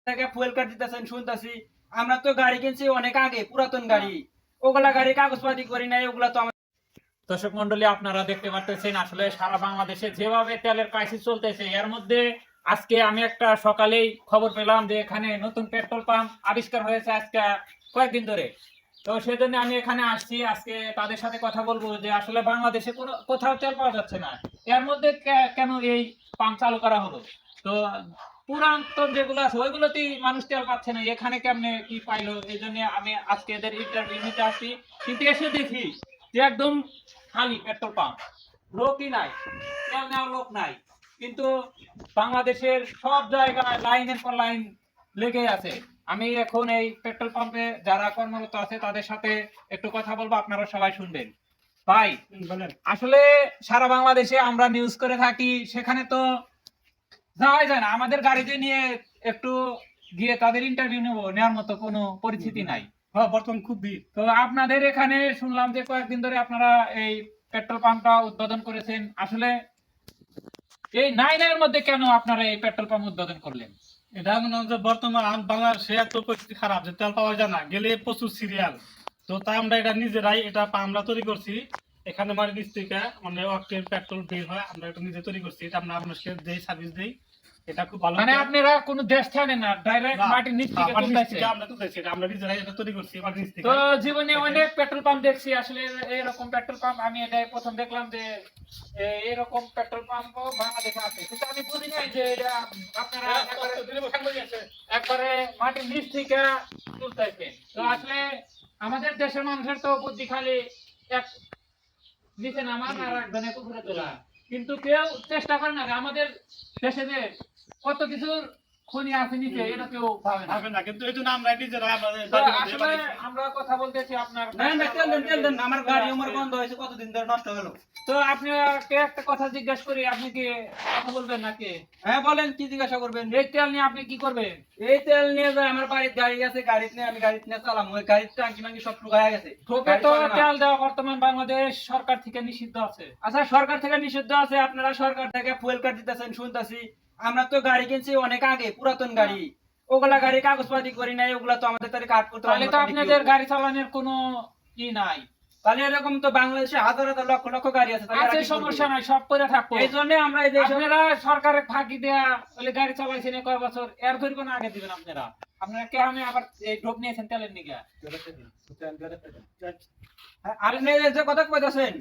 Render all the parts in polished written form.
টাকা fuel card দিতেছেন শুনতেছি। আমরা তো গাড়ি কিনছি অনেক আগে, পুরাতন গাড়ি। ওগুলা গাড়ি কাগজপাতি করি নাই, ওগুলা তো দর্শক মন্ডলী, আপনারা দেখতে পাচ্ছেন আসলে সারা বাংলাদেশে যেভাবে তেলের ক্রাইসিস চলতেছে, এর মধ্যে আজকে আমি একটা সকালেই খবর পেলাম যে এখানে নতুন পেট্রোল পাম্প আবিষ্কার হয়েছে আজকে কয়েকদিন ধরে। তো সেজন্য আমি এখানে আসছি, আজকে তাদের সাথে কথা বলবো যে আসলে বাংলাদেশে কোনো কোথাও তেল পাওয়া যাচ্ছে না, এর মধ্যে কেন এই পাম্প চালু করা হলো। তো পুরাতন যেগুলো আছে ওইগুলোতেই মানুষ তেল পাচ্ছে না, এখানে কেমনে কি পাইলো, এই জন্য আমি আজকে এদের ইন্টারভিউ নিতে আসছি। কিন্তু এসে দেখি যে একদম খালি পেট্রোল পাম্প, লোকই নাই, তেল নেওয়ার লোক নাই। কিন্তু বাংলাদেশের সব জায়গায় লাইনের পর লাইন লেগে আছে। আমি এখন এই পেট্রোল পাম্পে যারা কর্মরত আছে তাদের সাথে একটু কথা বলবো, আপনারা সবাই শুনবেন। ভাই বলেন, আসলে সারা বাংলাদেশে আমরা নিউজ করে থাকি, সেখানে তো যাওয়াই যায় না, আমাদের গাড়িতে নিয়ে একটু গিয়ে তাদের ইন্টারভিউ নেওয়ার মতো কোনো পরিস্থিতি নাই। হ্যাঁ, বর্তমান খুব ভিড়। তো আপনাদের এখানে শুনলাম যে কয়েকদিন ধরে আপনারা এই পেট্রোল পাম্পটা উদ্বোধন করেছেন। আসলে এই নাইনের মধ্যে কেন আপনারা এই পেট্রোল পাম্প উদ্বোধন করলেন? এটা মনে হয় যে বর্তমান বাংলাদেশে এত পরিস্থিতি খারাপ যে তেল পাওয়া যায় না, গেলে প্রচুর সিরিয়াল। তো তাই আমরা এটা নিজেরাই এটা আমরা তৈরি করছি। এখানে মানে নিচ থেকে মানে অকটেন পেট্রোল বের হয়, আমরা এটা নিজে তৈরি করছি। এটা আমরা আপনাকে দেই, সার্ভিস দেই। এটা খুব ভালো। মানে আপনারা কোনো দেশ থাকেন না, ডাইরেক্ট মাটির নিচ থেকে তুলতেছেন? আমরা তুলতেছি, এটা আমরা নিজেরাই এটা তৈরি করছি মাটির নিচ থেকে। তো জীবনে অনেক পেট্রোল পাম্প দেখছি, আসলে এরকম পেট্রোল পাম্প আমি এটাই প্রথম দেখলাম যে এরকম পেট্রোল পাম্প বাংলাদেশে আছে। কিন্তু আমি বুঝি নাই যে এটা আপনারা একবারে মাটির নিচ থেকে তুলতেছেন। তো আসলে আমাদের দেশের মানুষের তো বুদ্ধি খালি এক নিচে নামান আর একজনের উপরে তোলা, কিন্তু কেউ চেষ্টা করে না যে আমাদের দেশে যে কত কিছুর খনি আছে নিচে, এটা কেউ ভাবে না। কিন্তু এই জন্য আমরা নিজেরাই তো আসলে আমরা কথা বলতেছি আপনার না না, তেল দেন, আমার গাড়ি আমার বন্ধ হয়েছে, কতদিন ধরে নষ্ট হলো। তো আপনাকে একটা কথা জিজ্ঞেস করি, আপনি কি কথা বলবেন নাকি? হ্যাঁ বলেন, কি জিজ্ঞাসা করবেন? এই তেল নিয়ে আপনি কি করবেন? এই তেল নিয়ে যায় আমার বাড়ির গাড়ি আছে, গাড়িতে নিয়ে আমি গাড়িতে নিয়ে চালাম, ওই গাড়ির টাঙ্কি মাঙ্কি সব শুকায় গেছে। ঠোকে গাড়ি তো চলে না। তেল দেওয়া বর্তমান বাংলাদেশ সরকার থেকে নিষিদ্ধ আছে। আচ্ছা, সরকার থেকে নিষিদ্ধ আছে, আপনারা সরকার থেকে ফুয়েল কার্ড দিতেছেন শুনতেছি। আমরা তো গাড়ি কিনছি অনেক আগে, পুরাতন গাড়ি। ওগুলা গাড়ি কাগজপাতি করি নাই, ওগুলা তো আমাদের তারিখ কাট করতে তাহলে তো আপনাদের গাড়ি চালানোর কোনো ই নাই। তাহলে এরকম তো বাংলাদেশে হাজার হাজার লক্ষ লক্ষ গাড়ি আছে, তাহলে আছে, এরা কি সমস্যা করবে? নাই, সব করে থাকবো। এই জন্য আমরা এই দেশে আপনারা সরকারের ফাঁকি দেয়া বলে গাড়ি চালাইছেন কয় বছর, এর ধরে কোনো আগে দিবেন আপনারা? আপনারা কে আমি আবার এই ড্রপ নিয়েছেন তেলের নিগা? আপনি এই যে কথা কইতাছেন,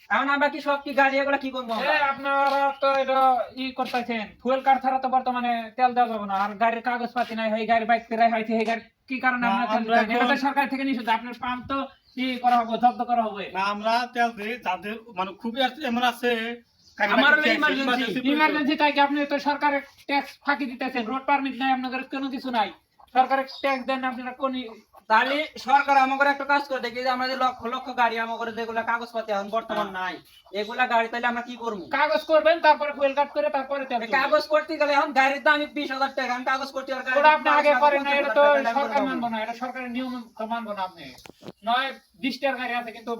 এখন আমরা কি সব কি গাড়ি এগুলা কি করবো আমরা? আপনারা তো এটা ই করতেছেন, ফুয়েল কার্ড ছাড়া তো বর্তমানে তেল দেওয়া যাবে না, আর গাড়ির কাগজপাতি নাই, এই গাড়ি বাইক পেরাই হয়েছে, এই গাড়ি কি কারণে আপনারা তেল দিতেছেন? এটা তো সরকার থেকে নিষেধ, আপনার পাম্প তো ই করা হবে, জব্দ করা হবে। না, আমরা তেল দিই যাদের মানে খুবই এমন আছে। আমার হলো emergency। ইমার্জেন্সি তাই কি আপনি তো সরকারের ট্যাক্স ফাঁকি দিতেছেন, রোড পারমিট নাই আপনাদের, কোনো কিছু নাই, সরকারের ট্যাক্স দেন আপনারা কোন? তাহলে সরকার আমাদের একটা কাজ করে দেখি যে আমরা যে লক্ষ লক্ষ গাড়ি আমাদের যেগুলা কাগজপাতি এখন বর্তমান নাই, এগুলা গাড়ি তাহলে আমরা কি করবো? কাগজ করবেন, তারপরে ফুয়েল কার্ড করে তারপরে তেল দিবেন। কাগজ করতে গেলে এখন গাড়ির দাম 20,000 টাকা, আমি কাগজ করতে আর ওটা আপনি আগে করেন না, এটা তো সরকার মানবো না, এটা সরকারের নিয়ম তো মানবো না। আপনি নয় 20টার গাড়ি আছে কিন্তু